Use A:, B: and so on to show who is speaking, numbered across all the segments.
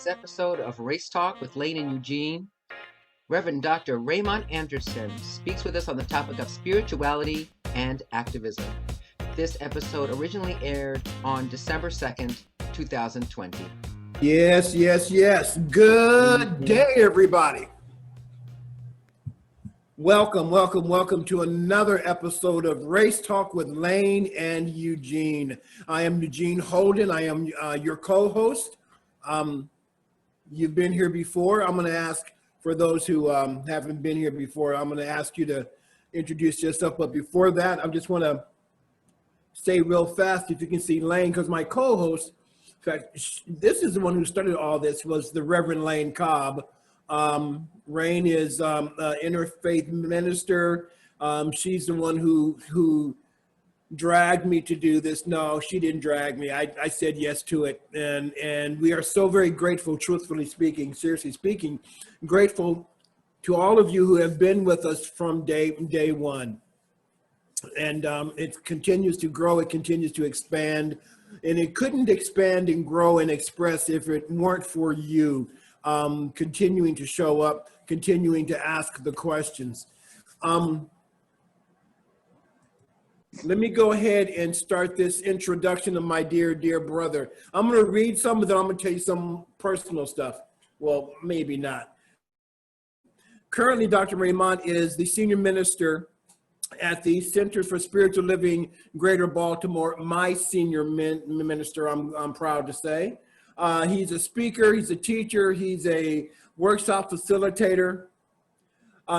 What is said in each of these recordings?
A: this episode of Race Talk with Lane and Eugene. Reverend Dr. Raymont Anderson speaks with us on the topic of spirituality and activism. This episode originally aired on December 2nd, 2020.
B: Yes. Good day, everybody. Welcome to another episode of Race Talk with Lane and Eugene. I am Eugene Holden. I am your co-host. You've been here before. I'm going to ask, for those who haven't been here before, I'm going to ask you to introduce yourself. But before that, I just want to say real fast, if you can see Lane, because my co-host, in fact, this is the one who started all this, was the Reverend Lane Cobb. Rain is Interfaith Minister. She's the one who dragged me to do this. No, she didn't drag me. I said yes to it. And we are so very grateful, truthfully speaking, seriously speaking, grateful to all of you who have been with us from day one. And it continues to grow. It continues to expand. And it couldn't expand and grow and express if it weren't for you. Continuing to show up, continuing to ask the questions. Let me go ahead and start this introduction of my dear brother. I'm going to read some, but then I'm going to tell you some personal stuff. Well, maybe not. Currently, Dr. Raymont is the senior minister at the Center for Spiritual Living, Greater Baltimore, my senior minister, I'm proud to say. He's a speaker, he's a teacher, he's a workshop facilitator.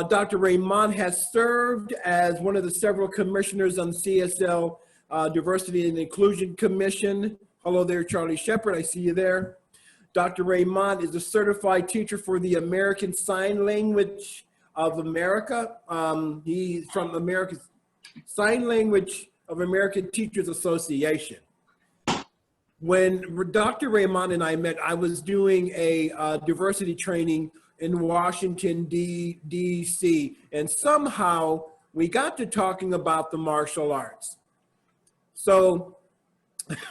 B: Dr. Raymont has served as one of the several commissioners on CSL Diversity and Inclusion Commission. Hello there, Charlie Shepard, I see you there. Dr. Raymont is a certified teacher for the American Sign Language of America. He's from American Sign Language of American Teachers Association. When Dr. Raymont and I met, I was doing a diversity training in Washington, D.C., and somehow we got to talking about the martial arts. So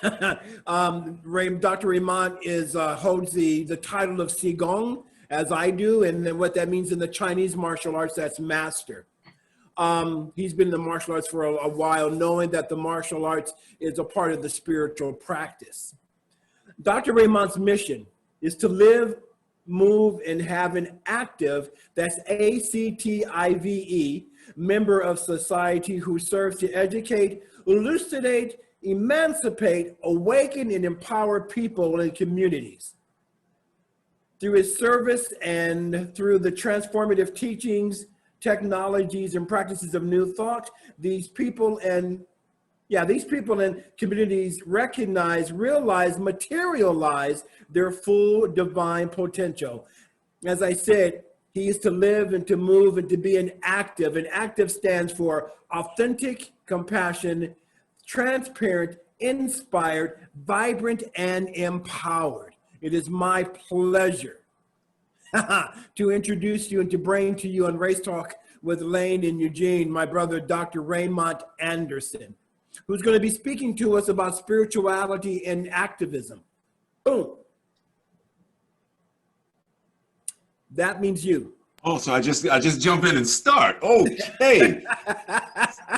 B: Dr. Raymont holds the title of Qigong, as I do, and then what that means in the Chinese martial arts, that's master. He's been in the martial arts for a while, knowing that the martial arts is a part of the spiritual practice. Dr. Raymont's mission is to live, move, and have an active, that's ACTIVE, member of society who serves to educate, elucidate, emancipate, awaken, and empower people and communities. Through his service and through the transformative teachings, technologies, and practices of new thought, these people and communities recognize, realize, materialize their full divine potential. As I said, he is to live and to move and to be an active. And active stands for authentic, compassion, transparent, inspired, vibrant, and empowered. It is my pleasure to introduce you and to bring to you on Race Talk with Lane and Eugene, my brother, Dr. Raymont Anderson, who's going to be speaking to us about spirituality and activism. Boom. That means you.
C: Oh, so I just jump in and start. Okay.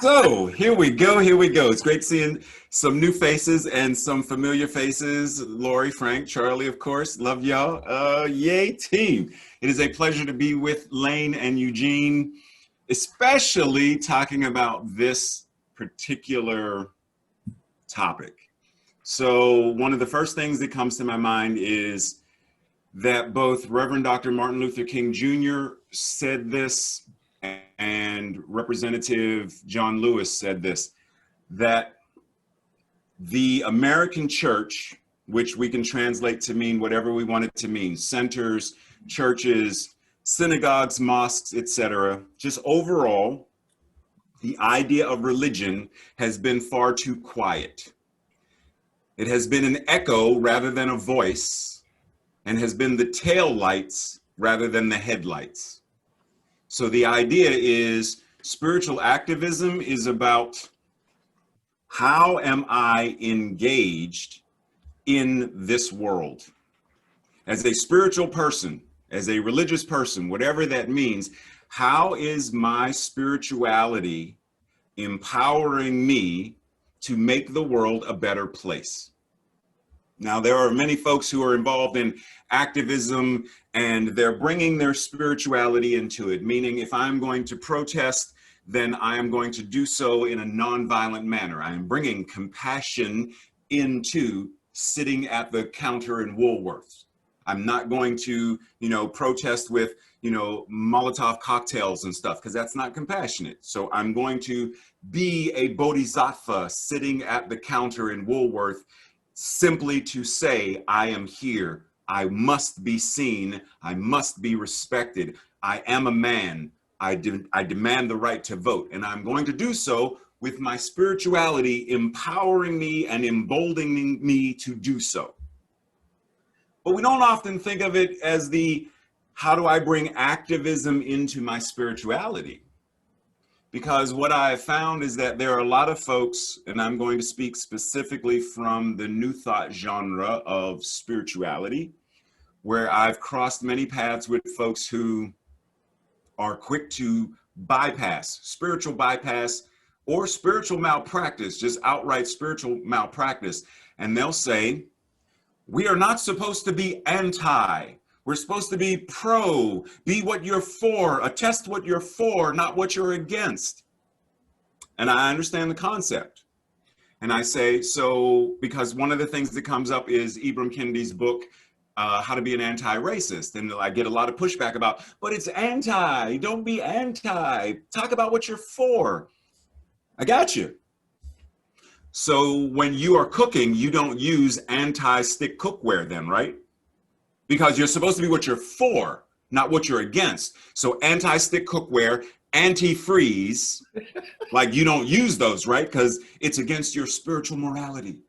C: So here we go. It's great seeing some new faces and some familiar faces. Lori, Frank, Charlie, of course. Love y'all. Yay, team. It is a pleasure to be with Lane and Eugene, especially talking about this particular topic. So one of the first things that comes to my mind is that both Reverend Dr. Martin Luther King Jr. said this and Representative John Lewis said this, that the American church, which we can translate to mean whatever we want it to mean, centers, churches, synagogues, mosques, etc., just overall, the idea of religion has been far too quiet. It has been an echo rather than a voice, and has been the tail lights rather than the headlights. So the idea is spiritual activism is about how am I engaged in this world? as a spiritual person, as a religious person, whatever that means, how is my spirituality empowering me to make the world a better place? Now, there are many folks who are involved in activism and they're bringing their spirituality into it, meaning if I'm going to protest, then I am going to do so in a nonviolent manner. I am bringing compassion into sitting at the counter in Woolworths. I'm not going to, protest with, Molotov cocktails and stuff, because that's not compassionate. So I'm going to be a bodhisattva sitting at the counter in Woolworth, simply to say, I am here. I must be seen. I must be respected. I am a man. I demand the right to vote. And I'm going to do so with my spirituality empowering me and emboldening me to do so. But we don't often think of it as how do I bring activism into my spirituality? Because what I have found is that there are a lot of folks, and I'm going to speak specifically from the New Thought genre of spirituality, where I've crossed many paths with folks who are quick to bypass, spiritual bypass, or spiritual malpractice, just outright spiritual malpractice. And they'll say, we are not supposed to be anti. We're supposed to be pro, be what you're for, attest what you're for, not what you're against. And I understand the concept. And I say, so, because one of the things that comes up is Ibram Kennedy's book, How to Be an Anti-Racist. And I get a lot of pushback about, but it's anti, don't be anti, talk about what you're for. I got you. So when you are cooking, you don't use anti-stick cookware then, right? Because you're supposed to be what you're for, not what you're against. So anti-stick cookware, anti-freeze, like you don't use those, right? Because it's against your spiritual morality.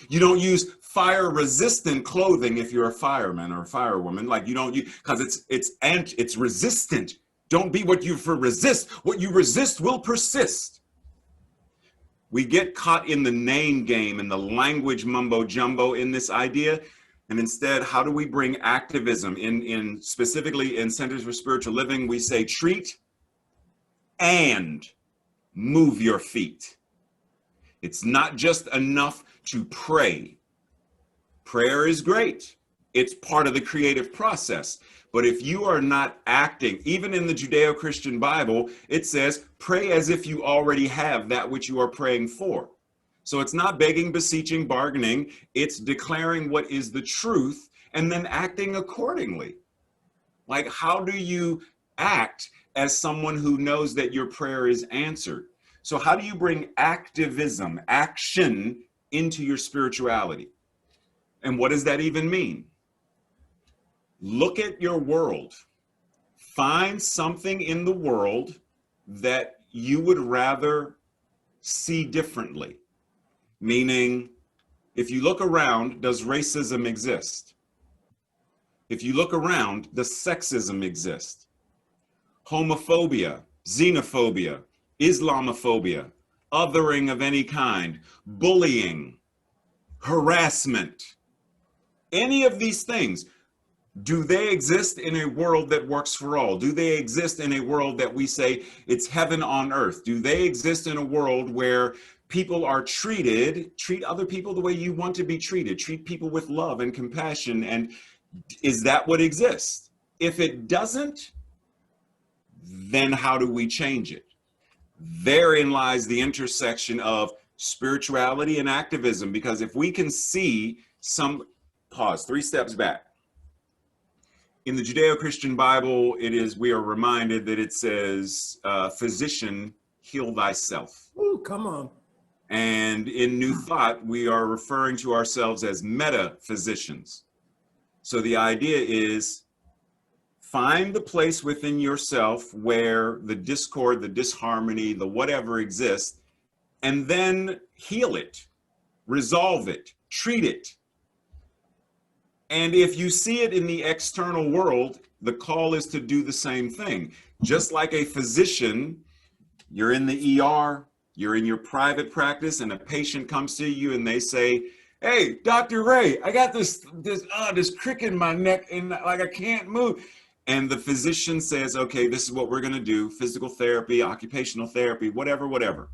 C: You don't use fire-resistant clothing if you're a fireman or a firewoman. Like you don't use, because it's resistant. Don't be what you resist. What you resist will persist. We get caught in the name game and the language mumbo jumbo in this idea. And instead, how do we bring activism in specifically in Centers for Spiritual Living? We say treat and move your feet. It's not just enough to pray. Prayer is great. It's part of the creative process. But if you are not acting, even in the Judeo-Christian Bible, it says, pray as if you already have that which you are praying for. So it's not begging, beseeching, bargaining. It's declaring what is the truth and then acting accordingly. Like, how do you act as someone who knows that your prayer is answered? So how do you bring activism, action, into your spirituality? And what does that even mean? Look at your world. Find something in the world that you would rather see differently. Meaning, if you look around, does racism exist? If you look around, does sexism exist? Homophobia, xenophobia, Islamophobia, othering of any kind, bullying, harassment, any of these things. Do they exist in a world that works for all? Do they exist in a world that we say it's heaven on earth? Do they exist in a world where people are treat other people the way you want to be treated, treat people with love and compassion? And is that what exists? If it doesn't, then how do we change it? Therein lies the intersection of spirituality and activism, because if we can see pause, 3 steps back. In the Judeo-Christian Bible, we are reminded that it says, physician, heal thyself.
B: Ooh, come on.
C: And in New Thought, we are referring to ourselves as meta-physicians. So the idea is, find the place within yourself where the discord, the disharmony, the whatever exists, and then heal it, resolve it, treat it. And if you see it in the external world, the call is to do the same thing. Just like a physician, you're in the ER, you're in your private practice, and a patient comes to you and they say, Hey, Dr. Ray, I got this crick in my neck and like I can't move. And the physician says, okay, this is what we're going to do. Physical therapy, occupational therapy, whatever, whatever.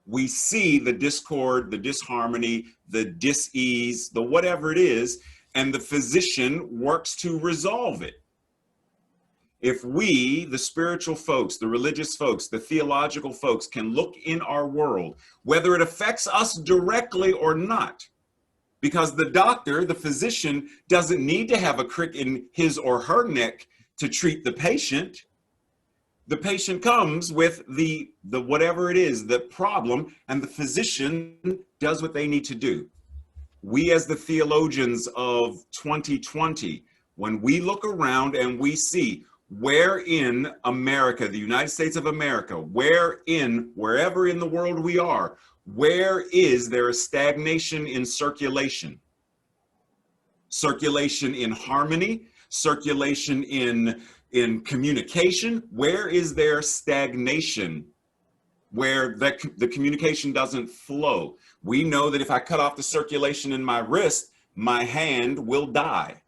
C: We see the discord, the disharmony, the dis-ease, the whatever it is, and the physician works to resolve it. If we, the spiritual folks, the religious folks, the theological folks, can look in our world, whether it affects us directly or not, because the doctor, the physician, doesn't need to have a crick in his or her neck to treat the patient. The patient comes with the whatever it is, the problem, and the physician does what they need to do. We as the theologians of 2020, when we look around and we see where in America, the United States of America, wherever in the world we are, where is there a stagnation in circulation? Circulation in harmony, circulation in communication. Where is there stagnation? Where the communication doesn't flow? We know that if I cut off the circulation in my wrist, my hand will die.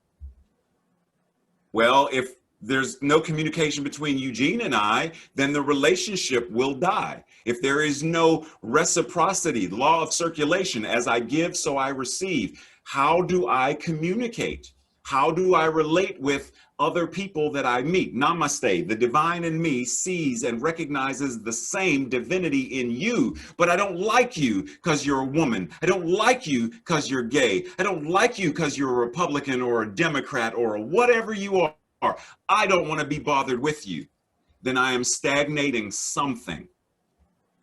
C: Well, if there's no communication between Eugene and I, then the relationship will die. If there is no reciprocity, law of circulation, as I give, so I receive, how do I communicate? How do I relate with other people that I meet? Namaste. The divine in me sees and recognizes the same divinity in you, but I don't like you because you're a woman. I don't like you because you're gay. I don't like you because you're a Republican or a Democrat or whatever you are. I don't want to be bothered with you. Then I am stagnating something.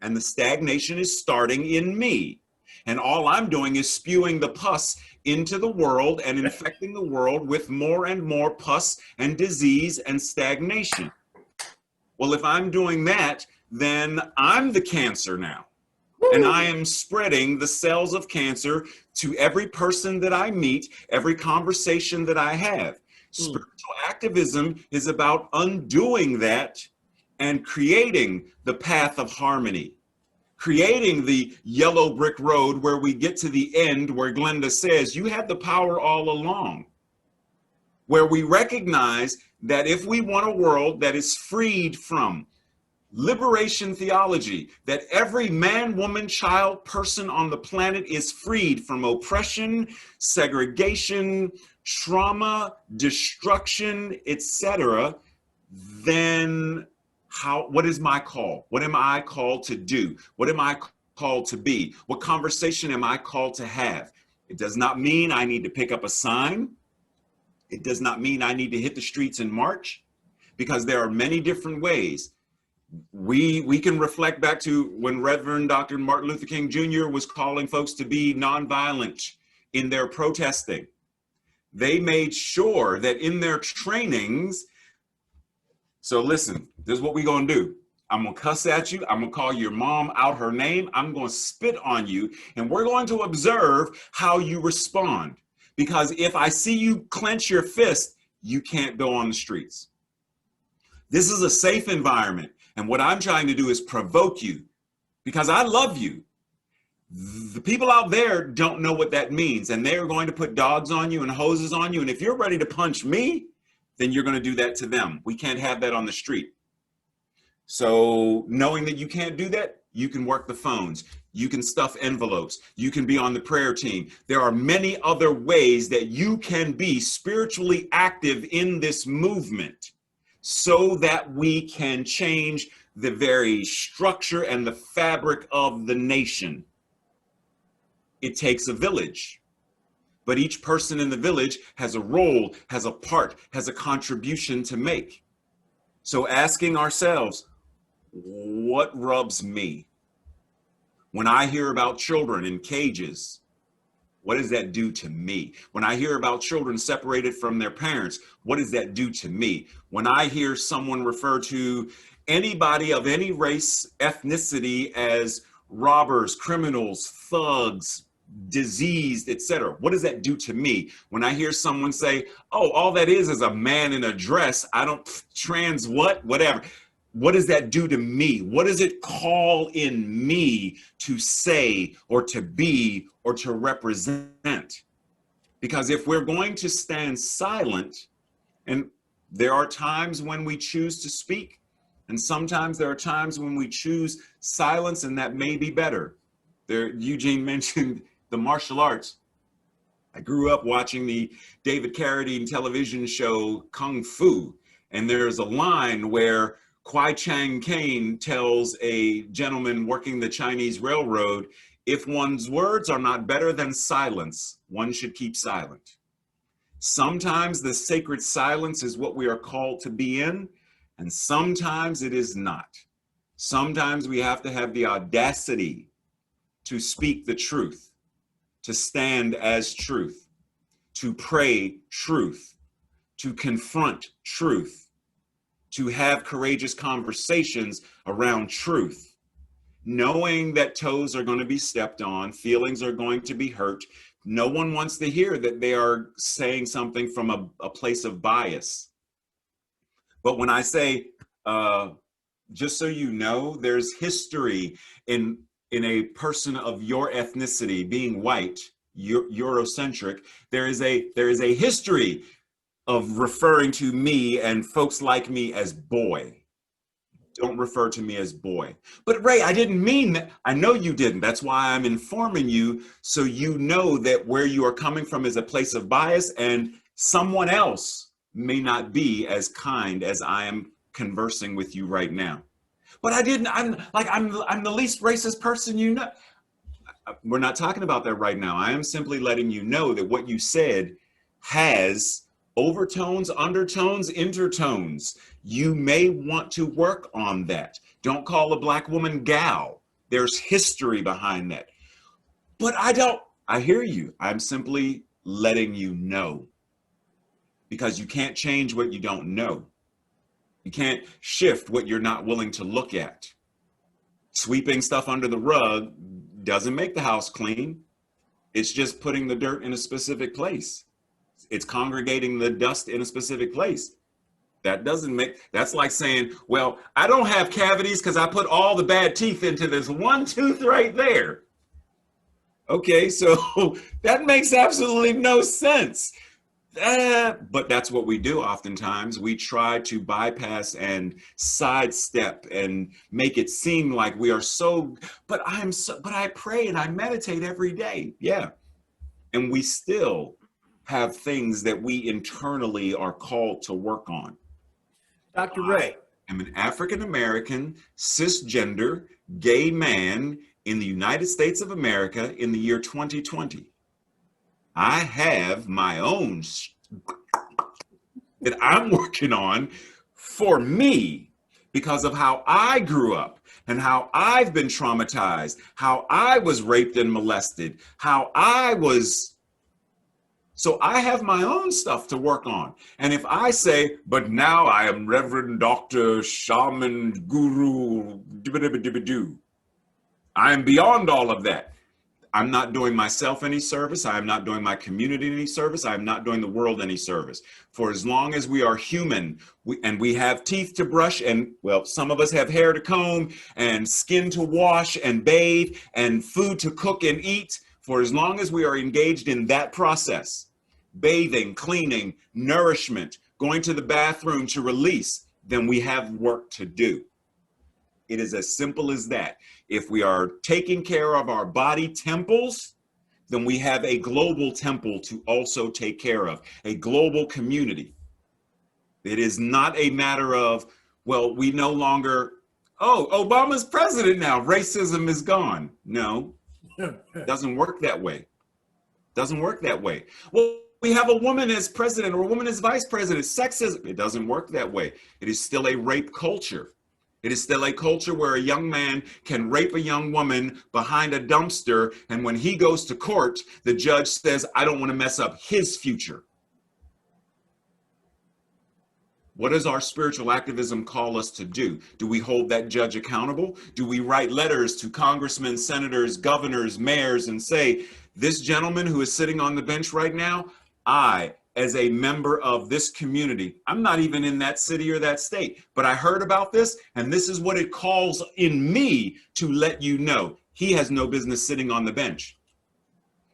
C: And the stagnation is starting in me. And all I'm doing is spewing the pus into the world and infecting the world with more and more pus and disease and stagnation. Well, if I'm doing that, then I'm the cancer now. And I am spreading the cells of cancer to every person that I meet, every conversation that I have. Spiritual activism is about undoing that and creating the path of harmony, creating the yellow brick road where we get to the end where Glenda says, you had the power all along, where we recognize that if we want a world that is freed from liberation theology, that every man, woman, child, person on the planet is freed from oppression, segregation, trauma, destruction, etc., then what is my call? What am I called to do? What am I called to be? What conversation am I called to have? It does not mean I need to pick up a sign. It does not mean I need to hit the streets and march, because there are many different ways. We can reflect back to when Reverend Dr. Martin Luther King Jr. was calling folks to be nonviolent in their protesting. They made sure that in their trainings, so listen, this is what we're gonna do. I'm gonna cuss at you. I'm gonna call your mom out her name. I'm gonna spit on you, and we're going to observe how you respond. Because if I see you clench your fist, you can't go on the streets. This is a safe environment. And what I'm trying to do is provoke you, because I love you. The people out there don't know what that means, and they're going to put dogs on you and hoses on you. And if you're ready to punch me, then you're going to do that to them. We can't have that on the street. So knowing that you can't do that, you can work the phones. You can stuff envelopes. You can be on the prayer team. There are many other ways that you can be spiritually active in this movement, so that we can change the very structure and the fabric of the nation. It takes a village, but each person in the village has a role, has a part, has a contribution to make. So asking ourselves, what rubs me? When I hear about children in cages, what does that do to me? When I hear about children separated from their parents, what does that do to me? When I hear someone refer to anybody of any race, ethnicity as robbers, criminals, thugs, diseased, etc., what does that do to me? When I hear someone say, oh, all that is a man in a dress, I don't, trans what, whatever. what does that do to me? What does it call in me to say or to be or to represent? Because if we're going to stand silent, and there are times when we choose to speak, and sometimes there are times when we choose silence, and that may be better. Eugene mentioned the martial arts. I grew up watching the David Carradine television show Kung Fu, and there's a line where Kwai Chang Caine tells a gentleman working the Chinese railroad, if one's words are not better than silence, one should keep silent. Sometimes the sacred silence is what we are called to be in, and sometimes it is not. Sometimes we have to have the audacity to speak the truth, to stand as truth, to pray truth, to confront truth, to have courageous conversations around truth, knowing that toes are going to be stepped on, feelings are going to be hurt. No one wants to hear that they are saying something from a place of bias. But when I say, just so you know, there's history in a person of your ethnicity being white, Eurocentric, there is a history of referring to me and folks like me as boy. Don't refer to me as boy. But Ray, I didn't mean that. I know you didn't. That's why I'm informing you, so you know that where you are coming from is a place of bias, and someone else may not be as kind as I am conversing with you right now. But I didn't, I'm the least racist person you know. We're not talking about that right now. I am simply letting you know that what you said has overtones, undertones, intertones. You may want to work on that. Don't call a Black woman gal. There's history behind that. But I hear you. I'm simply letting you know. Because you can't change what you don't know. You can't shift what you're not willing to look at. Sweeping stuff under the rug doesn't make the house clean. It's just putting the dirt in a specific place. It's congregating the dust in a specific place. That's like saying, well, I don't have cavities because I put all the bad teeth into this one tooth right there. Okay, so that makes absolutely no sense. But that's what we do oftentimes. We try to bypass and sidestep and make it seem like we are but I pray and I meditate every day. Yeah. And we still have things that we internally are called to work on.
B: Dr. Ray.
C: I'm an African-American, cisgender, gay man in the United States of America in the year 2020. I have my own that I'm working on for me because of how I grew up and how I've been traumatized, how I was raped and molested, so I have my own stuff to work on. And if I say, but now I am Reverend Dr. Shaman Guru, I am beyond all of that. I'm not doing myself any service. I am not doing my community any service. I am not doing the world any service. For as long as we are human and we have teeth to brush and, well, some of us have hair to comb and skin to wash and bathe and food to cook and eat, for as long as we are engaged in that process, bathing, cleaning, nourishment, going to the bathroom to release, then we have work to do. It is as simple as that. If we are taking care of our body temples, then we have a global temple to also take care of, a global community. It is not a matter of, well, we no longer, oh, Obama's president now, racism is gone. No, it doesn't work that way. Doesn't work that way. Well, we have a woman as president or a woman as vice president, sexism. It doesn't work that way. It is still a rape culture. It is still a culture where a young man can rape a young woman behind a dumpster, and when he goes to court, the judge says, I don't want to mess up his future. What does our spiritual activism call us to do? Do we hold that judge accountable? Do we write letters to congressmen, senators, governors, mayors, and say, this gentleman who is sitting on the bench right now, I as a member of this community. I'm not even in that city or that state, but I heard about this, and this is what it calls in me to let you know. He has no business sitting on the bench,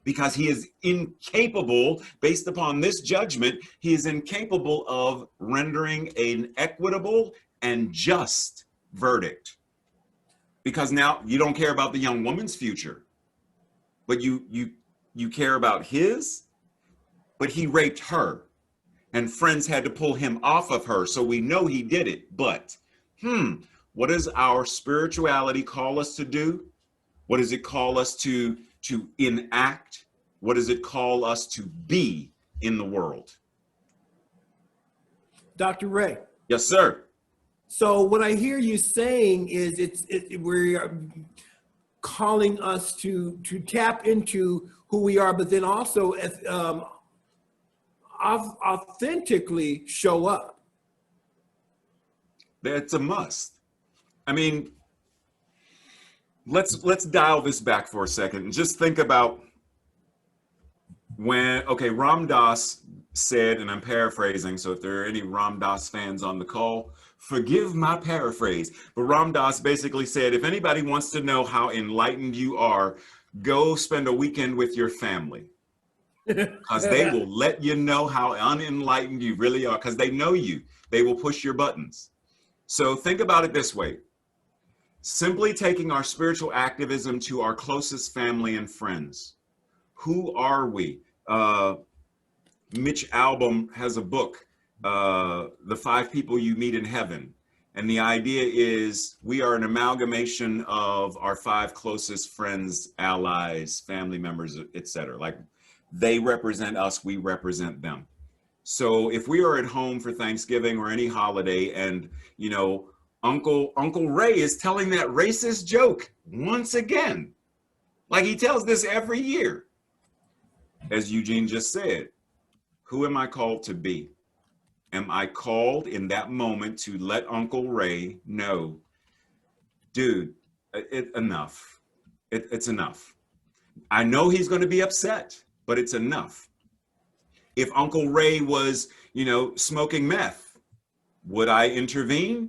C: because he is incapable, based upon this judgment, he is incapable of rendering an equitable and just verdict. Because now you don't care about the young woman's future, but you care about his. But he raped her, and friends had to pull him off of her, so we know he did it. But what does our spirituality call us to do? What does it call us to enact? What does it call us to be in the world?
B: Dr. Ray.
C: Yes, sir.
B: So what I hear you saying is we're calling us to tap into who we are, but then also authentically show up.
C: That's a must. I mean, let's dial this back for a second and just think about when, Ram Dass said, and I'm paraphrasing, so if there are any Ram Dass fans on the call, forgive my paraphrase, but Ram Dass basically said, if anybody wants to know how enlightened you are, go spend a weekend with your family. Because they will let you know how unenlightened you really are, because they know you. They will push your buttons. So think about it this way. Simply taking our spiritual activism to our closest family and friends. Who are we? Mitch Albom has a book, The 5 People You Meet in Heaven. And the idea is we are an amalgamation of our 5 closest friends, allies, family members, etc. Like, they represent us, we represent them. So if we are at home for Thanksgiving or any holiday and, Uncle Ray is telling that racist joke once again, like he tells this every year. As Eugene just said, who am I called to be? Am I called in that moment to let Uncle Ray know, dude, enough. It's enough. I know he's going to be upset, but it's enough. If Uncle Ray was, smoking meth, would I intervene?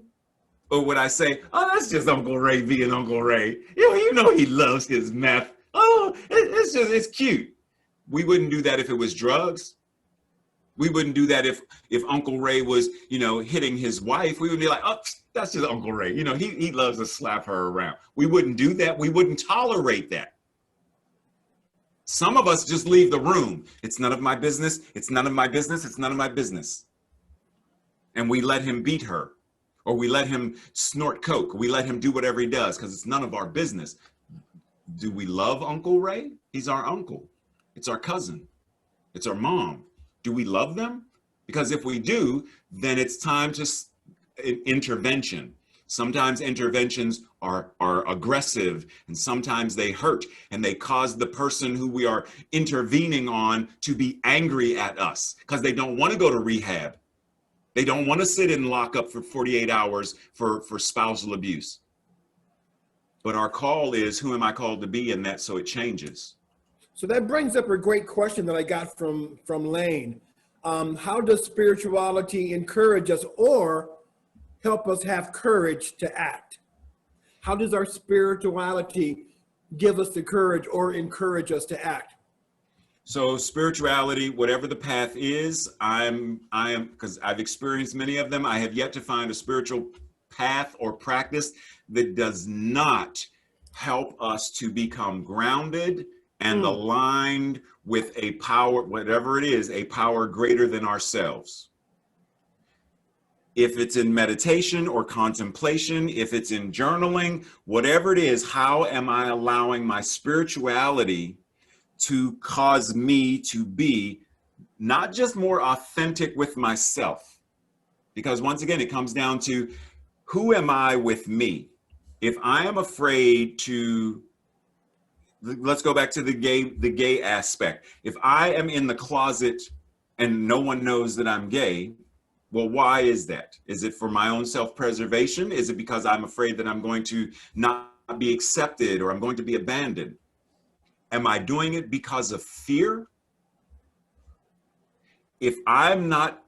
C: Or would I say, oh, that's just Uncle Ray being Uncle Ray. You know he loves his meth. Oh, it's cute. We wouldn't do that if it was drugs. We wouldn't do that if Uncle Ray was, hitting his wife. We would be like, oh, that's just Uncle Ray. He loves to slap her around. We wouldn't do that. We wouldn't tolerate that. Some of us just leave the room. It's none of my business. It's none of my business. It's none of my business. And we let him beat her, or we let him snort coke. We let him do whatever he does because it's none of our business. Do we love Uncle Ray? He's our uncle. It's our cousin. It's our mom. Do we love them? Because if we do, then it's time to intervention. Sometimes interventions are aggressive, and sometimes they hurt, and they cause the person who we are intervening on to be angry at us because they don't want to go to rehab. They don't want to sit in lockup for 48 hours for spousal abuse. But our call is, who am I called to be in that, so it changes.
B: So that brings up a great question that I got from Lane. How does spirituality encourage us or help us have courage to act? How does our spirituality give us the courage or encourage us to act?
C: So spirituality, whatever the path is, I am, because I've experienced many of them, I have yet to find a spiritual path or practice that does not help us to become grounded and aligned with a power, whatever it is, a power greater than ourselves. If it's in meditation or contemplation, if it's in journaling, whatever it is, how am I allowing my spirituality to cause me to be not just more authentic with myself? Because once again, it comes down to, who am I with me? If I am afraid to, let's go back to the gay aspect. If I am in the closet and no one knows that I'm gay, well, why is that? Is it for my own self-preservation? Is it because I'm afraid that I'm going to not be accepted or I'm going to be abandoned? Am I doing it because of fear? if I'm not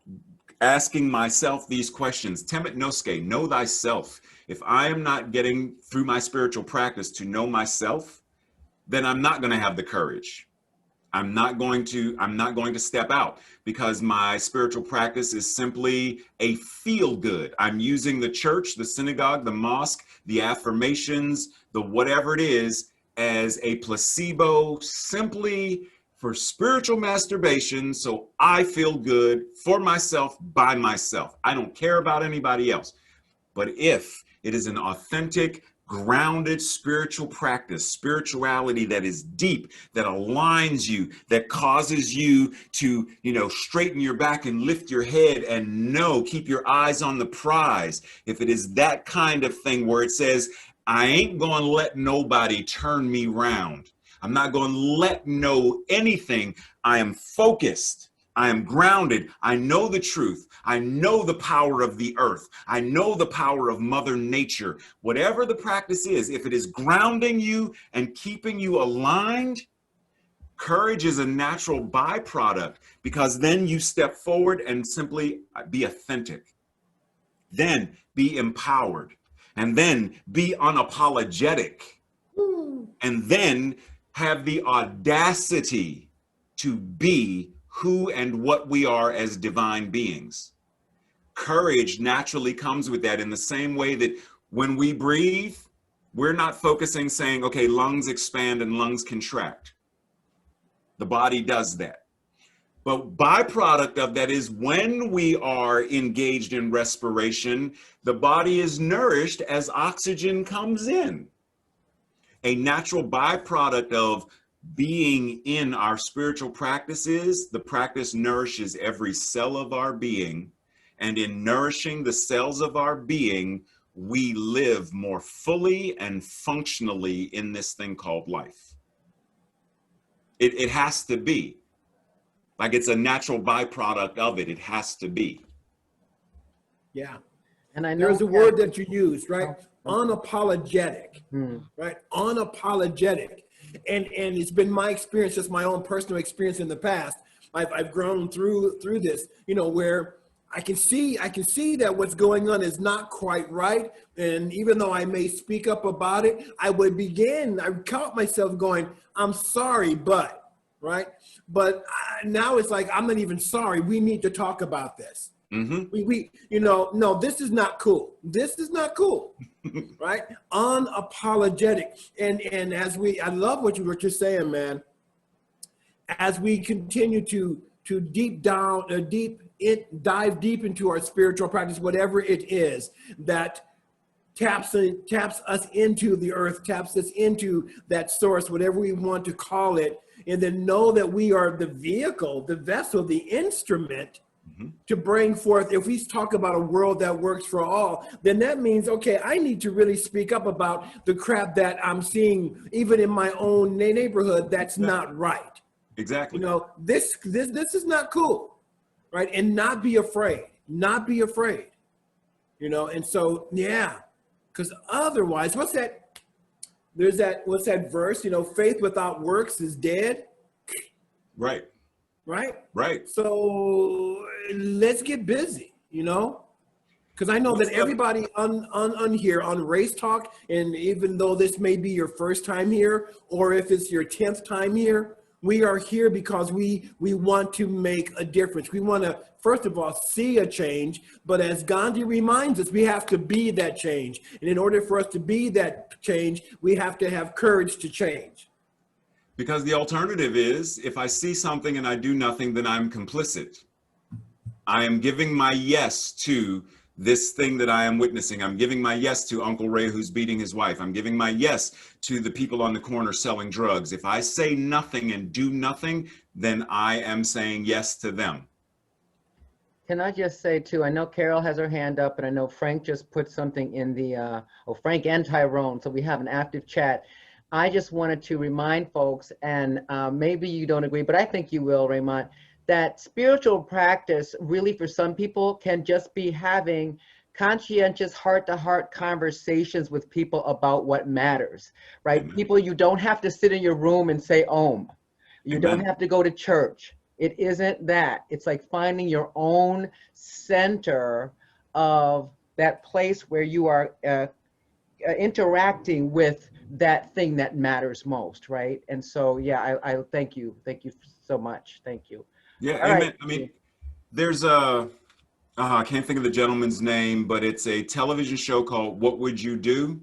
C: asking myself these questions, temet noske, know thyself. If I am not getting through my spiritual practice to know myself, then I'm not going to have the courage. I'm not going to step out, because my spiritual practice is simply a feel good. I'm using the church, the synagogue, the mosque, the affirmations, the whatever it is, as a placebo, simply for spiritual masturbation, so I feel good for myself, by myself. I don't care about anybody else. But if it is an authentic, grounded spiritual practice, spirituality that is deep, that aligns you, that causes you to, straighten your back and lift your head and keep your eyes on the prize. If it is that kind of thing where it says, I ain't going to let nobody turn me round. I'm not going to let anything. I am focused. I am grounded. I know the truth. I know the power of the earth. I know the power of Mother Nature. Whatever the practice is, if it is grounding you and keeping you aligned, courage is a natural byproduct, because then you step forward and simply be authentic. Then be empowered. And then be unapologetic. And then have the audacity to be who and what we are as divine beings. Courage naturally comes with that, in the same way that when we breathe, we're not focusing saying, okay, lungs expand and lungs contract. The body does that. But byproduct of that is when we are engaged in respiration, the body is nourished as oxygen comes in. A natural byproduct of being in our spiritual practices, the practice nourishes every cell of our being. And in nourishing the cells of our being, we live more fully and functionally in this thing called life. It has to be. Like, it's a natural byproduct of it. It has to be.
B: Yeah.
A: And I know
B: there's a word that you used, right? Unapologetic, right? Unapologetic. And it's been my experience, just my own personal experience in the past. I've grown through this, where I can see that what's going on is not quite right. And even though I may speak up about it, I caught myself going, I'm sorry, but, right? But now it's like, I'm not even sorry. We need to talk about this. Mm-hmm. No, this is not cool. This is not cool, right? Unapologetic. And I love what you're saying, man. As we continue to dive deep into our spiritual practice, whatever it is that taps us into the earth, taps us into that source, whatever we want to call it, and then know that we are the vehicle, the vessel, the instrument to bring forth. If we talk about a world that works for all, then that means, okay, I need to really speak up about the crap that I'm seeing, even in my own neighborhood, that's not right.
C: Exactly.
B: This is not cool, right? And not be afraid, and so, yeah, because otherwise, what's that verse, faith without works is dead.
C: Right.
B: Right. So let's get busy, because I know that everybody on here on Race Talk, and even though this may be your first time here, or if it's your 10th time here, we are here because we want to make a difference. We want to, first of all, see a change, but as Gandhi reminds us, we have to be that change. And in order for us to be that change, we have to have courage to change.
C: Because the alternative is, if I see something and I do nothing, then I'm complicit. I am giving my yes to this thing that I am witnessing. I'm giving my yes to Uncle Ray who's beating his wife. I'm giving my yes to the people on the corner selling drugs. If I say nothing and do nothing, then I am saying yes to them.
A: Can I just say too, I know Carol has her hand up, and I know Frank just put something in the, Frank and Tyrone, so we have an active chat. I just wanted to remind folks, and maybe you don't agree, but I think you will, Raymont, that spiritual practice really for some people can just be having conscientious heart-to-heart conversations with people about what matters, right? Amen. People, you don't have to sit in your room and say Om. You Amen. Don't have to go to church. It isn't that. It's like finding your own center of that place where you are interacting with that thing that matters most, right? And so, yeah, I thank you. Thank you so much. Thank you.
C: Yeah,
A: All right.
C: amen. I mean, there's a, I can't think of the gentleman's name, but it's a television show called What Would You Do?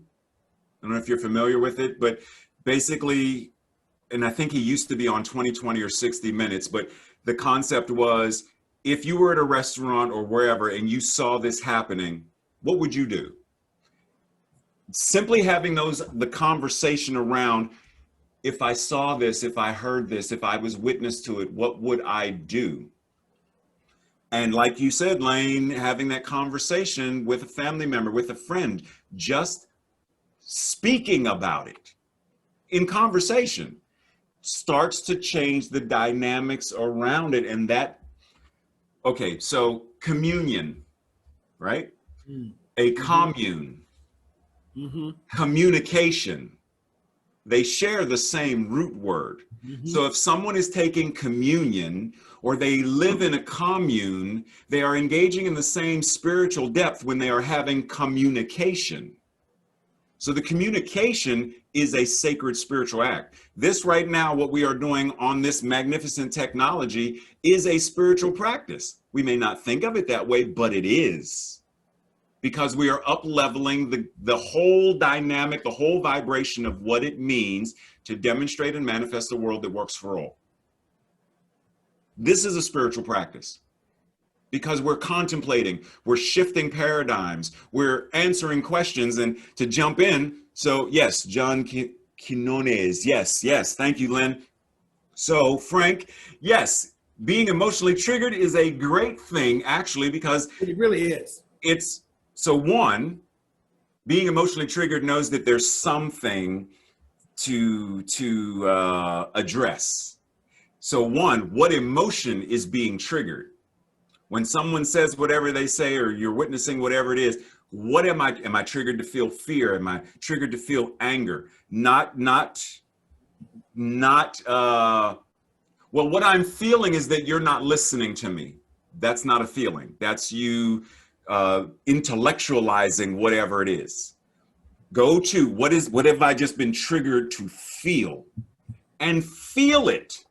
C: I don't know if you're familiar with it, but basically, and I think he used to be on 2020 or 60 Minutes, but the concept was, if you were at a restaurant or wherever and you saw this happening, what would you do? Simply having the conversation around, if I saw this, if I heard this, if I was witness to it, what would I do? And like you said, Lane, having that conversation with a family member, with a friend, just speaking about it in conversation starts to change the dynamics around it. And that, okay, so communion, right? A commune, communication, they share the same root word. So if someone is taking communion or they live in a commune, they are engaging in the same spiritual depth when they are having communication. So the communication is a sacred spiritual act. This right now, what we are doing on this magnificent technology is a spiritual practice. We may not think of it that way, but it is. Because we are up-leveling the whole dynamic, the whole vibration of what it means to demonstrate and manifest a world that works for all. This is a spiritual practice. Because we're contemplating, we're shifting paradigms, we're answering questions. And to jump in, so yes, John Quinones, yes, thank you, Lynn. So Frank, yes, being emotionally triggered is a great thing, actually, because
B: it really is.
C: It's, so one, being emotionally triggered knows that there's something to address. So one, what emotion is being triggered? When someone says whatever they say, or you're witnessing whatever it is, what am I triggered to feel fear? Am I triggered to feel anger? Well, what I'm feeling is that you're not listening to me. That's not a feeling. That's you intellectualizing whatever it is. Go to what have I just been triggered to feel? And feel it.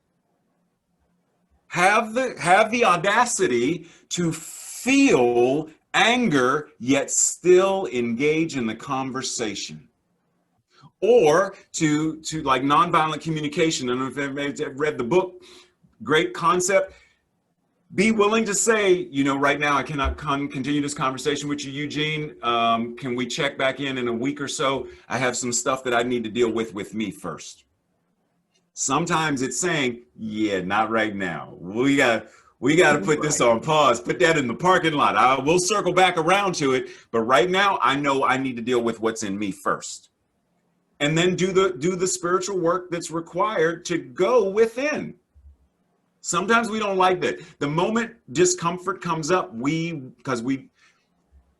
C: Have the audacity to feel anger, yet still engage in the conversation. Or to like nonviolent communication. I don't know if everybody's read the book, great concept. Be willing to say, you know, right now I cannot continue this conversation with you, Eugene. Can we check back in a week or so? I have some stuff that I need to deal with me first. Sometimes it's saying, yeah, not right now. We got to put this on pause, put that in the parking lot. We'll circle back around to it. But right now, I know I need to deal with what's in me first. And then do the spiritual work that's required to go within. Sometimes we don't like that. The moment discomfort comes up,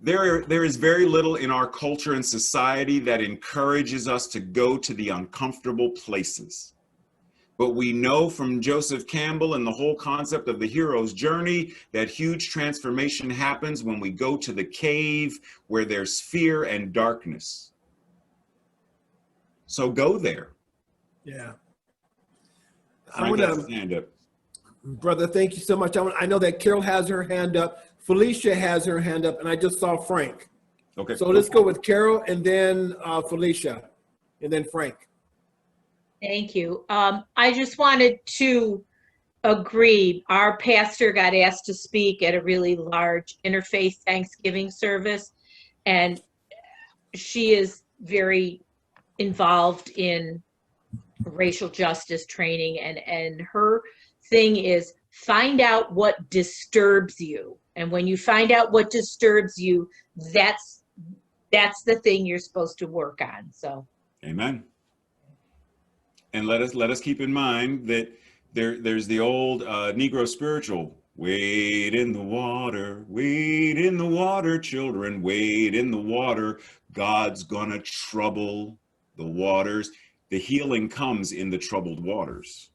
C: there is very little in our culture and society that encourages us to go to the uncomfortable places. But we know from Joseph Campbell and the whole concept of the hero's journey that huge transformation happens when we go to the cave where there's fear and darkness. So go there.
B: Yeah.
C: Frank has his hand up.
B: Brother, thank you so much. I know that Carol has her hand up. Felicia has her hand up, and I just saw Frank.
C: Okay.
B: So let's go with Carol and then Felicia and then Frank.
D: Thank you. I just wanted to agree. Our pastor got asked to speak at a really large interfaith Thanksgiving service, and she is very involved in racial justice training, and her thing is find out what disturbs you. And when you find out what disturbs you, that's the thing you're supposed to work on. So
C: Amen. And let us keep in mind that there's the old Negro spiritual, wade in the water, children, wade in the water. God's gonna trouble the waters. The healing comes in the troubled waters.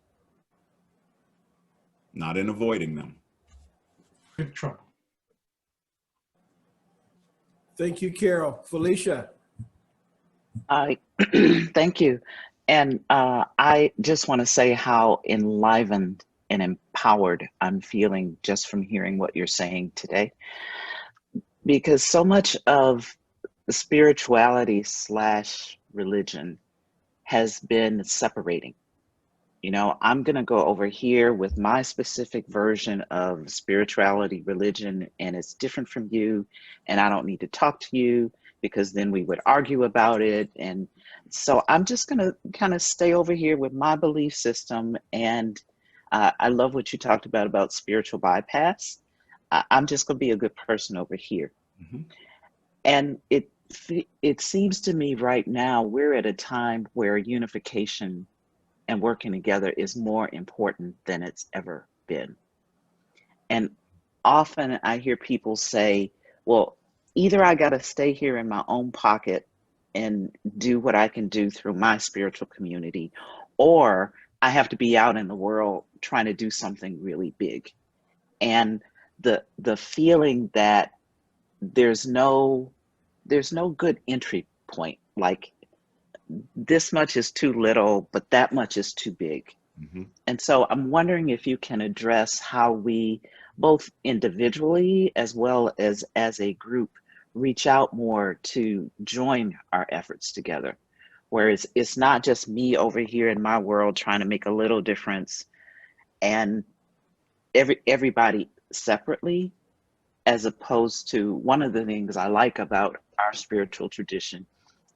C: not in avoiding them.
E: Good trouble.
B: Thank you, Carol. Felicia.
F: Thank you. And I just want to say how enlivened and empowered I'm feeling just from hearing what you're saying today. Because so much of spirituality / religion has been separating. You know, I'm going to go over here with my specific version of spirituality, religion, and it's different from you, and I don't need to talk to you because then we would argue about it. And so I'm just going to kind of stay over here with my belief system. And I love what you talked about spiritual bypass. I'm just going to be a good person over here.
C: Mm-hmm.
F: And it seems to me right now we're at a time where unification and working together is more important than it's ever been. And often I hear people say, well, either I got to stay here in my own pocket and do what I can do through my spiritual community, or I have to be out in the world trying to do something really big. And the feeling that there's no good entry point, like this much is too little, but that much is too big.
C: Mm-hmm.
F: And so I'm wondering if you can address how we, both individually as well as a group, reach out more to join our efforts together. Whereas it's not just me over here in my world trying to make a little difference and everybody separately, as opposed to one of the things I like about our spiritual tradition,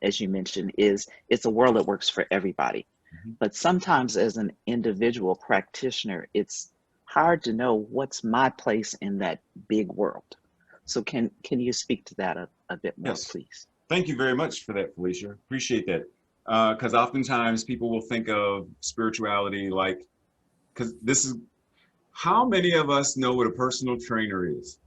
F: as you mentioned, is it's a world that works for everybody.
C: Mm-hmm.
F: But sometimes as an individual practitioner, it's hard to know what's my place in that big world. So can you speak to that a bit more,
C: Yes.
F: please?
C: Thank you very much for that, Felicia. Appreciate that. Because oftentimes people will think of spirituality like, because this is, how many of us know what a personal trainer is?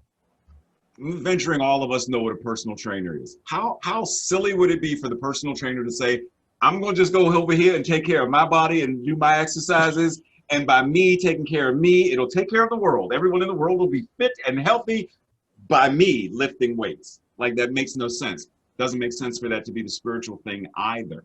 C: Venturing all of us know what a personal trainer is. How silly would it be for the personal trainer to say, I'm going to just go over here and take care of my body and do my exercises, and by me taking care of me, it'll take care of the world. Everyone in the world will be fit and healthy by me lifting weights. Like, that makes no sense. Doesn't make sense for that to be the spiritual thing either.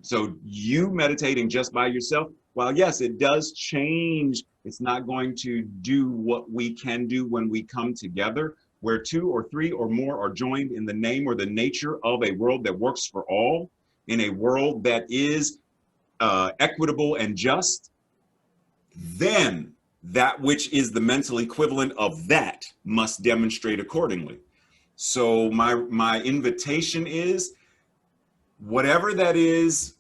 C: So you meditating just by yourself, while yes, it does change, it's not going to do what we can do when we come together, where 2 or 3 or more are joined in the name or the nature of a world that works for all, in a world that is equitable and just. Then that which is the mental equivalent of that must demonstrate accordingly. So my invitation is, whatever that is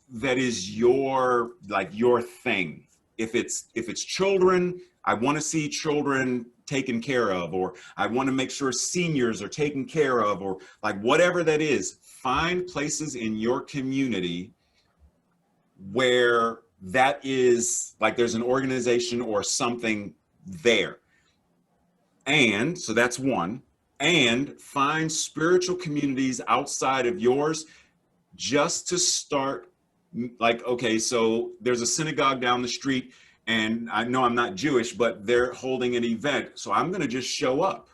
C: your, like, your thing. If it's children, I want to see children taken care of, or I want to make sure seniors are taken care of, or like whatever that is, find places in your community where that is, like, there's an organization or something there. And so that's one. And find spiritual communities outside of yours, just to start, like, okay, so there's a synagogue down the street, and I know I'm not Jewish, but they're holding an event, so I'm going to just show up.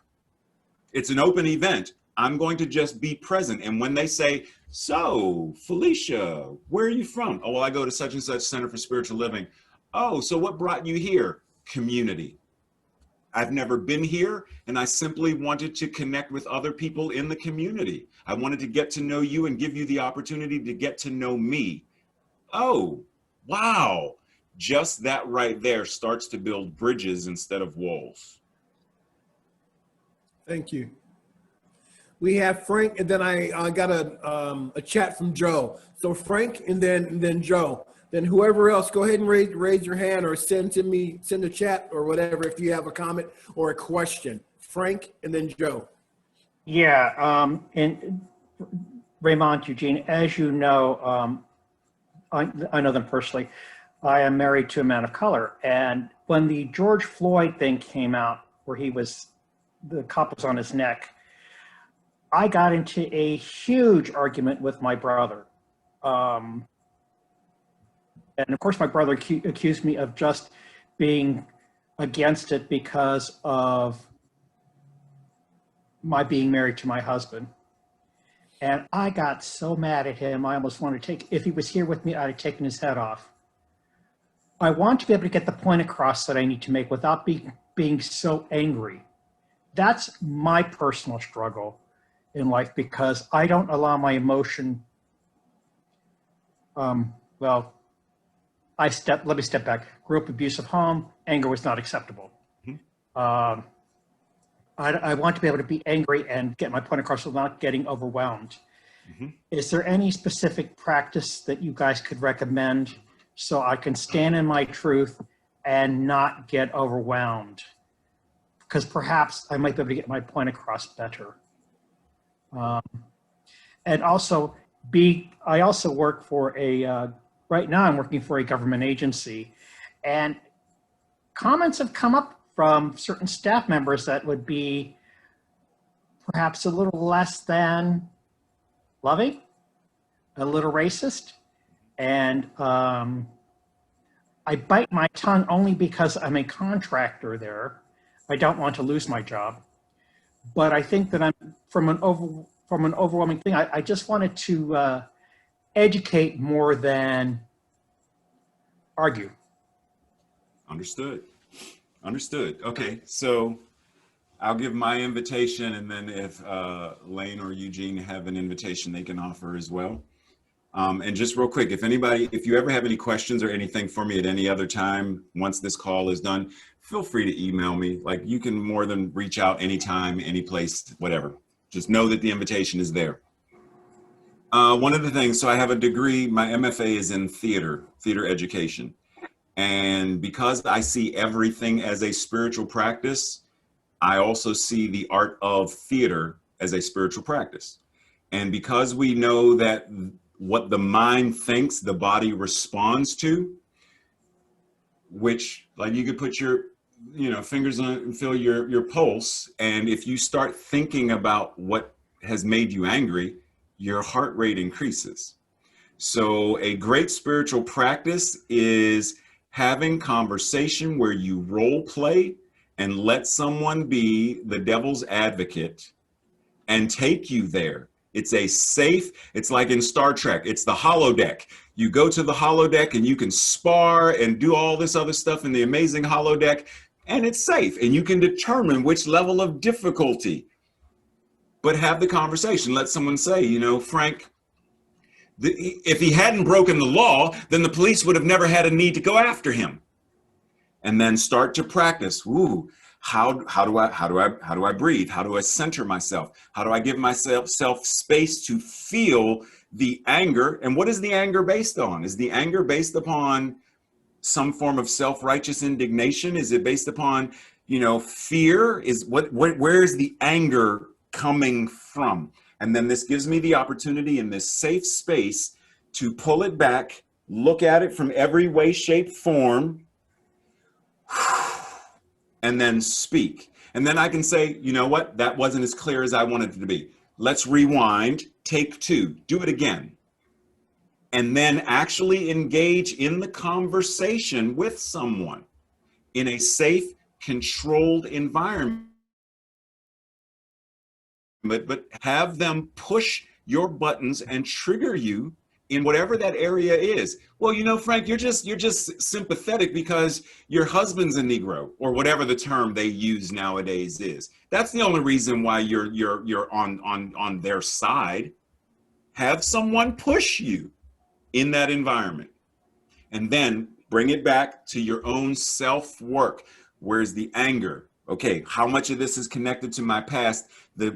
C: It's an open event. I'm going to just be present. And when they say, so Felicia, where are you from? Oh, well, I go to such and such Center for Spiritual Living. Oh, so what brought you here? Community. I've never been here, and I simply wanted to connect with other people in the community. I wanted to get to know you and give you the opportunity to get to know me. Oh, wow. Just that right there starts to build bridges instead of walls.
B: Thank you. We have Frank, and then I got a chat from Joe. So Frank, and then Joe. Then whoever else, go ahead and raise your hand, or send a chat or whatever if you have a comment or a question. Frank, and then Joe.
E: Yeah, and Raymont, Eugene, as you know, I know them personally. I am married to a man of color, and when the George Floyd thing came out, where the cop was on his neck, I got into a huge argument with my brother. And of course, my brother accused me of just being against it because of my being married to my husband. And I got so mad at him, I almost wanted to if he was here with me, I'd have taken his head off. I want to be able to get the point across that I need to make without being so angry. That's my personal struggle in life, because I don't allow my emotion. Let me step back. Grew up abusive home. Anger was not acceptable. I want to be able to be angry and get my point across without getting overwhelmed. Is there any specific practice that you guys could recommend so I can stand in my truth and not get overwhelmed? Because perhaps I might be able to get my point across better. And also, I also work for right now I'm working for a government agency, and comments have come up from certain staff members that would be perhaps a little less than loving, a little racist. And I bite my tongue only because I'm a contractor there. I don't want to lose my job. But I think that I'm from an overwhelming thing. I just wanted to educate more than argue.
C: Understood. Okay, so I'll give my invitation, and then if Lane or Eugene have an invitation they can offer as well. And just real quick, if you ever have any questions or anything for me at any other time, once this call is done, feel free to email me. Like, you can more than reach out anytime, any place, whatever. Just know that the invitation is there. One of the things, so I have a degree, my MFA is in theater education. And because I see everything as a spiritual practice, I also see the art of theater as a spiritual practice. And because we know that what the mind thinks, the body responds to, which, like, you could put your fingers on it and feel your pulse. And if you start thinking about what has made you angry, your heart rate increases. So a great spiritual practice is having conversation where you role play and let someone be the devil's advocate and take you there. It's it's like in Star Trek, it's the holodeck. You go to the holodeck and you can spar and do all this other stuff in the amazing holodeck, and it's safe, and you can determine which level of difficulty. But have the conversation. Let someone say, Frank, if he hadn't broken the law, then the police would have never had a need to go after him. And then start to practice. Ooh, how do I breathe? How do I center myself? How do I give myself space to feel the anger? And what is the anger based on? Is the anger based upon some form of self-righteous indignation? Is it based upon, fear? Where is the anger coming from? And then this gives me the opportunity in this safe space to pull it back, look at it from every way, shape, form, and then speak. And then I can say, you know what? That wasn't as clear as I wanted it to be. Let's rewind, take two, do it again. And then actually engage in the conversation with someone in a safe, controlled environment. But have them push your buttons and trigger you in whatever that area is. Well, Frank, you're just sympathetic because your husband's a Negro, or whatever the term they use nowadays is. That's the only reason why you're on their side. Have someone push you in that environment, and then bring it back to your own self-work. Where's the anger? Okay, how much of this is connected to my past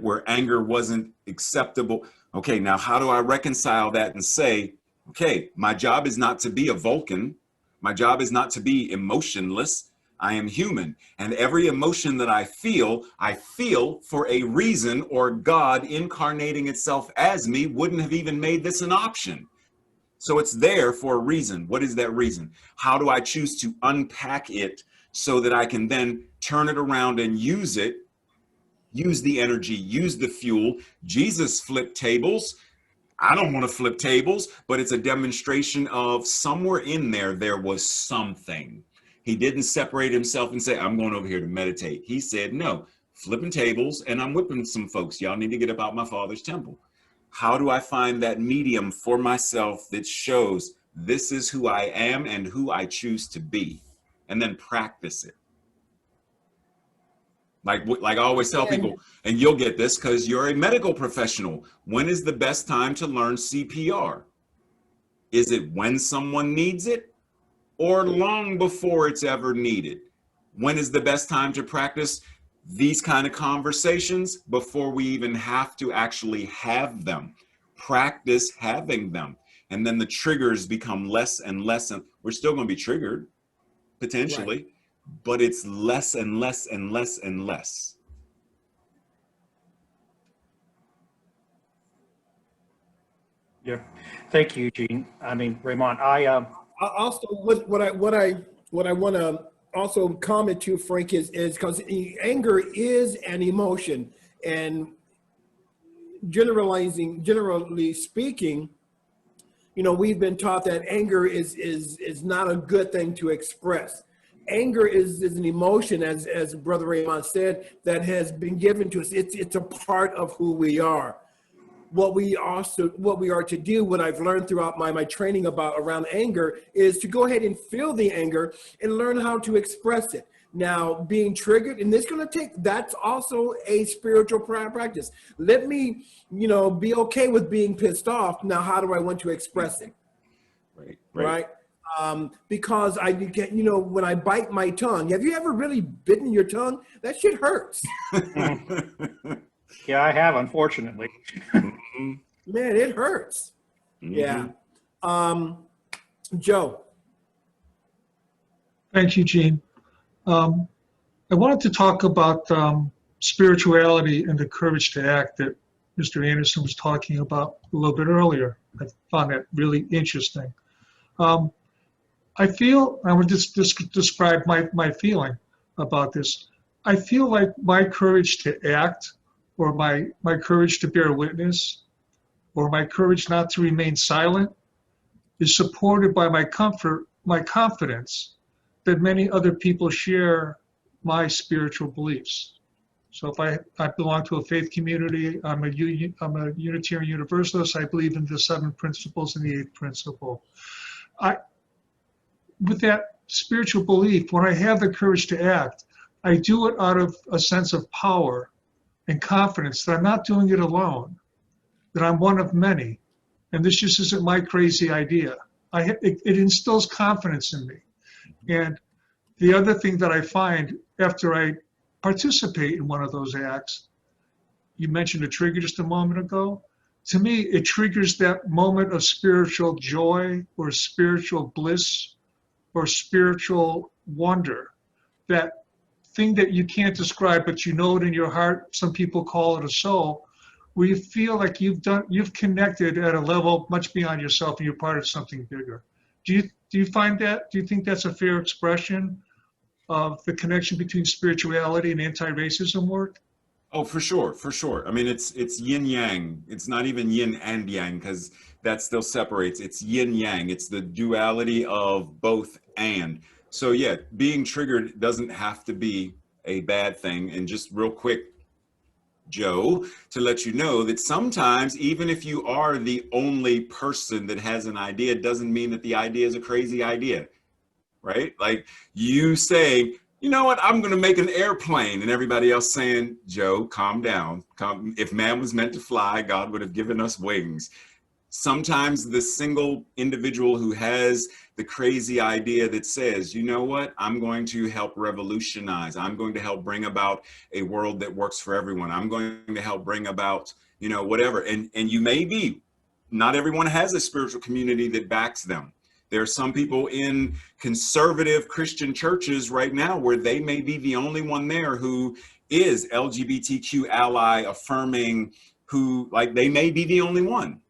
C: where anger wasn't acceptable? Okay, now how do I reconcile that and say, okay, my job is not to be a Vulcan. My job is not to be emotionless. I am human. And every emotion that I feel for a reason, or God incarnating itself as me wouldn't have even made this an option. So it's there for a reason. What is that reason? How do I choose to unpack it so that I can then turn it around and use it, use the energy, use the fuel? Jesus flipped tables. I don't want to flip tables, but it's a demonstration of somewhere in there was something. He didn't separate himself and say, I'm going over here to meditate. He said, no, flipping tables and I'm whipping some folks. Y'all need to get up out my Father's temple. How do I find that medium for myself that shows this is who I am and who I choose to be, and then practice it? Like I always tell people, and you'll get this because you're a medical professional. When is the best time to learn CPR? Is it when someone needs it or long before it's ever needed? When is the best time to practice these kind of conversations? Before we even have to actually have them. Practice having them. And then the triggers become less and less. And we're still going to be triggered, potentially. Right. But it's less and less and less and less.
E: Yeah, thank you, Eugene. I mean, Raymond,
B: also what I want to also comment to, Frank, is because anger is an emotion, and generally speaking, you know, we've been taught that anger is not a good thing to express. Anger is an emotion, as Brother Raymond said, that has been given to us. It's a part of who we are. What we are to do, what I've learned throughout my training around anger, is to go ahead and feel the anger and learn how to express it. Now, being triggered, and that's also a spiritual practice. Let me, be okay with being pissed off. Now, how do I want to express it? Right. Because I get, when I bite my tongue, have you ever really bitten your tongue? That shit hurts.
E: Yeah, I have, unfortunately.
B: Man, it hurts. Mm-hmm. Yeah. Joe.
G: Thanks, Eugene. I wanted to talk about spirituality and the courage to act that Mr. Anderson was talking about a little bit earlier. I found that really interesting. I would just describe my feeling about this. I feel like my courage to act, or my courage to bear witness, or my courage not to remain silent, is supported by my confidence that many other people share my spiritual beliefs. So if I belong to a faith community, I'm a Unitarian Universalist. I believe in the 7 principles and the 8th principle. With that spiritual belief, when I have the courage to act, I do it out of a sense of power and confidence that I'm not doing it alone, that I'm one of many, and this just isn't my crazy idea. It instills confidence in me. And the other thing that I find after I participate in one of those acts, you mentioned a trigger just a moment ago. To me, it triggers that moment of spiritual joy or spiritual bliss or spiritual wonder, that thing that you can't describe, but you know it in your heart. Some people call it a soul, where you feel like you've connected at a level much beyond yourself and you're part of something bigger. Do you find that? Do you think that's a fair expression of the connection between spirituality and anti-racism work?
C: Oh, for sure, for sure. I mean, it's yin yang. It's not even yin and yang, because that still separates. It's yin yang. It's the duality of both and. So yeah, being triggered doesn't have to be a bad thing. And just real quick, Joe, to let you know that sometimes, even if you are the only person that has an idea, it doesn't mean that the idea is a crazy idea, right? Like you saying, you know what, I'm going to make an airplane, and everybody else saying, Joe, calm down. If man was meant to fly, God would have given us wings. Sometimes the single individual who has the crazy idea that says, you know what, I'm going to help revolutionize. I'm going to help bring about a world that works for everyone. I'm going to help bring about, whatever. And you may be, not everyone has a spiritual community that backs them. There are some people in conservative Christian churches right now where they may be the only one there who is LGBTQ ally affirming, they may be the only one.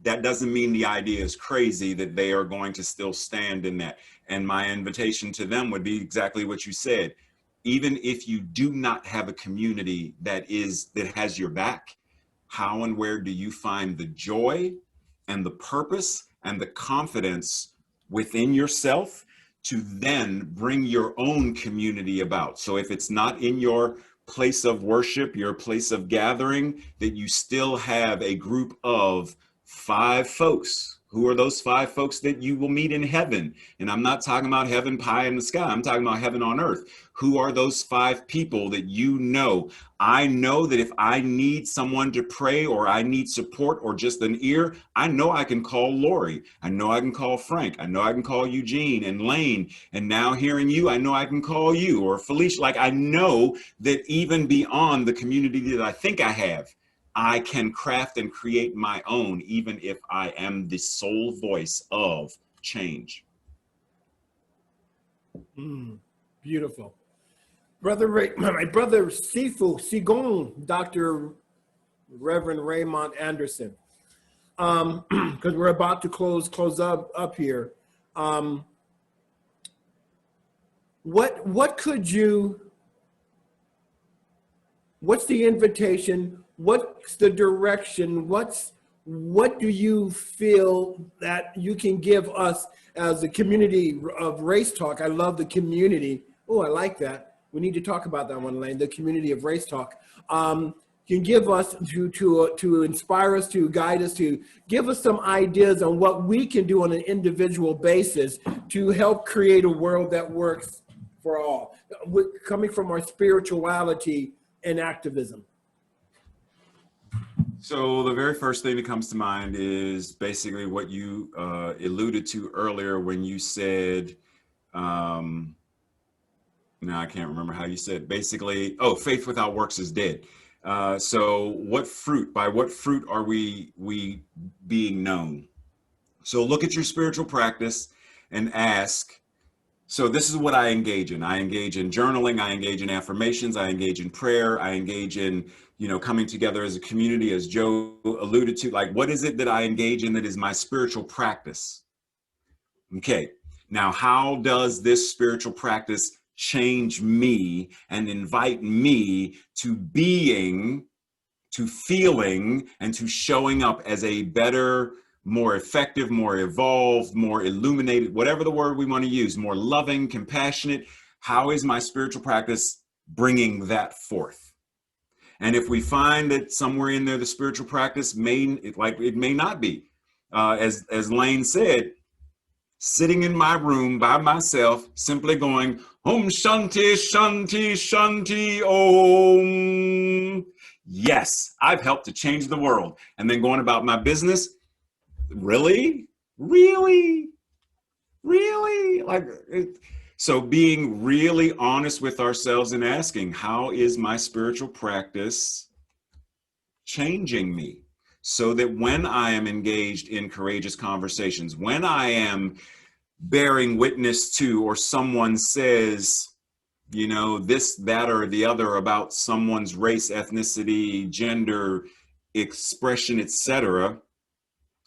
C: That doesn't mean the idea is crazy, that they are going to still stand in that. And my invitation to them would be exactly what you said. Even if you do not have a community that has your back, how and where do you find the joy and the purpose and the confidence within yourself to then bring your own community about. So if it's not in your place of worship, your place of gathering, that you still have a group of 5 folks. Who are those 5 folks that you will meet in heaven? And I'm not talking about heaven pie in the sky. I'm talking about heaven on earth. Who are those 5 people that you know? I know that if I need someone to pray, or I need support, or just an ear, I know I can call Lori. I know I can call Frank. I know I can call Eugene and Lane. And now hearing you, I know I can call you, or Felicia. Like, I know that even beyond the community that I think I have, I can craft and create my own, even if I am the sole voice of change.
B: Beautiful. Brother Ray, my brother Sigon, Dr. Reverend Raymont Anderson. Because we're about to close up here. What could you, what's the invitation? What's the direction? What do you feel that you can give us as a community of Race Talk? I love the community. Oh, I like that. We need to talk about that one, Lane, the community of Race Talk. Can give us to inspire us, to guide us, to give us some ideas on what we can do on an individual basis to help create a world that works for all, coming from our spirituality and activism.
C: So the very first thing that comes to mind is basically what you alluded to earlier when you said, now I can't remember how you said, basically, oh, faith without works is dead. So what fruit, by what fruit are we being known? So look at your spiritual practice and ask, so this is what I engage in. I engage in journaling, I engage in affirmations, I engage in prayer, I engage in, coming together as a community, as Joe alluded to. Like, what is it that I engage in that is my spiritual practice? Okay, now how does this spiritual practice change me and invite me to being, to feeling, and to showing up as a better, more effective, more evolved, more illuminated, whatever the word we want to use, more loving, compassionate? How is my spiritual practice bringing that forth? And if we find that somewhere in there the spiritual practice may not be, as Lane said, sitting in my room by myself, simply going, Om Shanti, Shanti, Shanti, Om. Yes, I've helped to change the world. And then going about my business. Really? Really? Really? So being really honest with ourselves and asking, how is my spiritual practice changing me? So that when I am engaged in courageous conversations, when I am bearing witness to, or someone says, this, that, or the other about someone's race, ethnicity, gender, expression, etc.,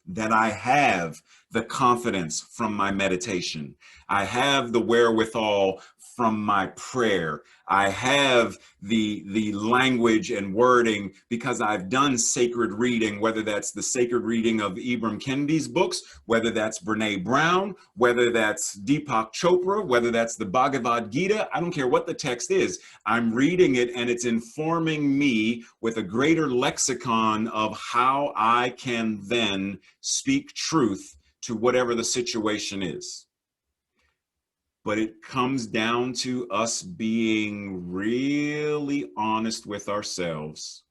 C: that I have the confidence from my meditation. I have the wherewithal from my prayer. I have the language and wording because I've done sacred reading, whether that's the sacred reading of Ibram Kendi's books, whether that's Brene Brown, whether that's Deepak Chopra, whether that's the Bhagavad Gita. I don't care what the text is. I'm reading it and it's informing me with a greater lexicon of how I can then speak truth to whatever the situation is. But it comes down to us being really honest with ourselves,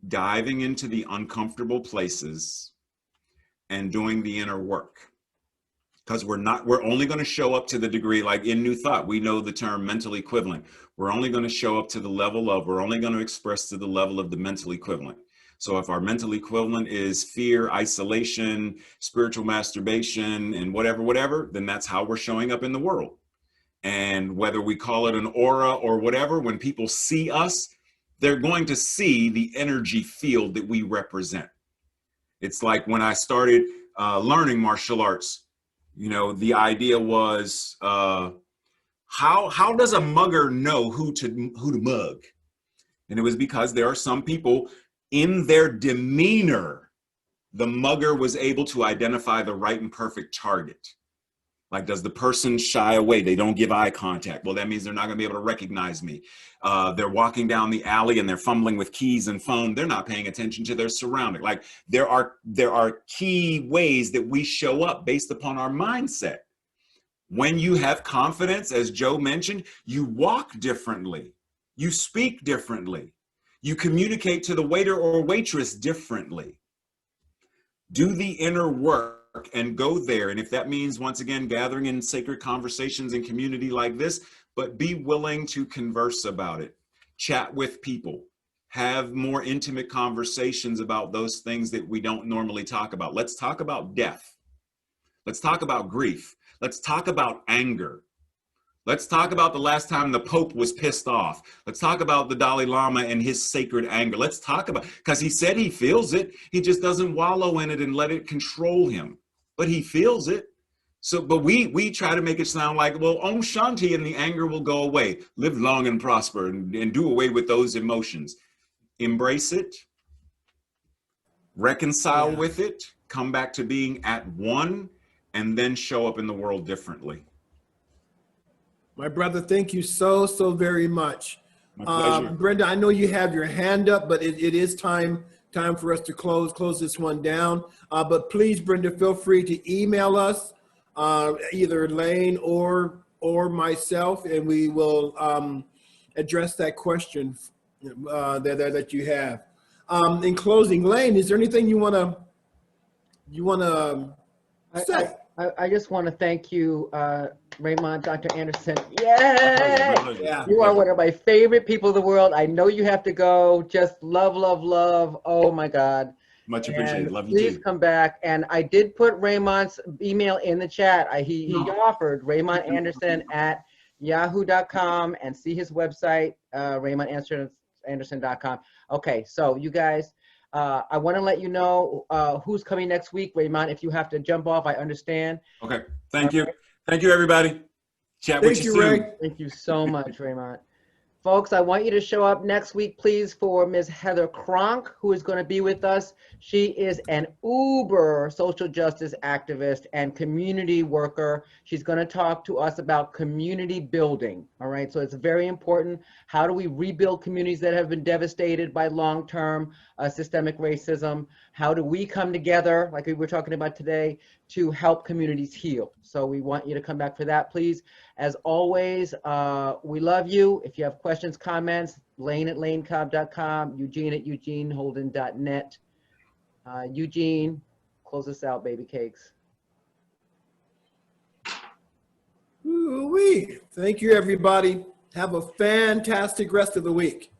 C: diving into the uncomfortable places and doing the inner work. Because we're only going to show up to the degree, like in New Thought, we know the term mental equivalent. We're only going to show up to the level of, we're only going to express to the level of the mental equivalent. So if our mental equivalent is fear, isolation, spiritual masturbation, and whatever, then that's how we're showing up in the world. And whether we call it an aura or whatever, when people see us, they're going to see the energy field that we represent. It's like when I started learning martial arts, the idea was, how does a mugger know who to mug? And it was because there are some people in their demeanor, the mugger was able to identify the right and perfect target. Like, does the person shy away? They don't give eye contact. Well, that means they're not going to be able to recognize me. They're walking down the alley and they're fumbling with keys and phone. They're not paying attention to their surrounding. Like, there are key ways that we show up based upon our mindset. When you have confidence, as Joe mentioned, you walk differently. You speak differently. You communicate to the waiter or waitress differently. Do the inner work and go there. And if that means, once again, gathering in sacred conversations in community like this, but be willing to converse about it. Chat with people. Have more intimate conversations about those things that we don't normally talk about. Let's talk about death. Let's talk about grief. Let's talk about anger. Let's talk about the last time the Pope was pissed off. Let's talk about the Dalai Lama and his sacred anger. Let's talk about, because he said he feels it. He just doesn't wallow in it and let it control him. But he feels it. So, but we try to make it sound like, well, Om Shanti, and the anger will go away. Live long and prosper, and do away with those emotions. Embrace it. Reconcile with it. Come back to being at one, and then show up in the world differently.
B: My brother, thank you so very much.
C: My pleasure.
B: Brenda, I know you have your hand up, but it is time for us to close this one down. But please, Brenda, feel free to email us, either Lane or myself, and we will address that question that you have. In closing, Lane, is there anything you want to say?
A: I just want to thank you, Raymont, Dr. Anderson. Yay!
B: Yeah.
A: You are one of my favorite people in the world. I know you have to go. Just love, love, love. Oh my God.
C: Much appreciated. Love you
A: Please
C: too.
A: come back. And I did put Raymont's email in the chat. He offered Raymont Anderson at yahoo.com, and see his website, RaymontAnderson.com. Okay, so you guys, I want to let you know who's coming next week. Raymont, if you have to jump off, I understand.
C: Okay. Thank you. Thank you, everybody. Chat with you soon.
B: Ray.
A: Thank you so much, Raymont. Folks, I want you to show up next week, please, for Ms. Heather Cronk, who is going to be with us. She is an uber social justice activist and community worker. She's going to talk to us about community building. All right, so it's very important. How do we rebuild communities that have been devastated by long-term systemic racism? How do we come together, like we were talking about today, to help communities heal? So we want you to come back for that, please. As always, we love you. If you have questions, comments, Lane at lanecobb.com, Eugene at eugeneholden.net. Eugene, close us out, baby cakes.
B: Ooh-wee. Thank you, everybody. Have a fantastic rest of the week.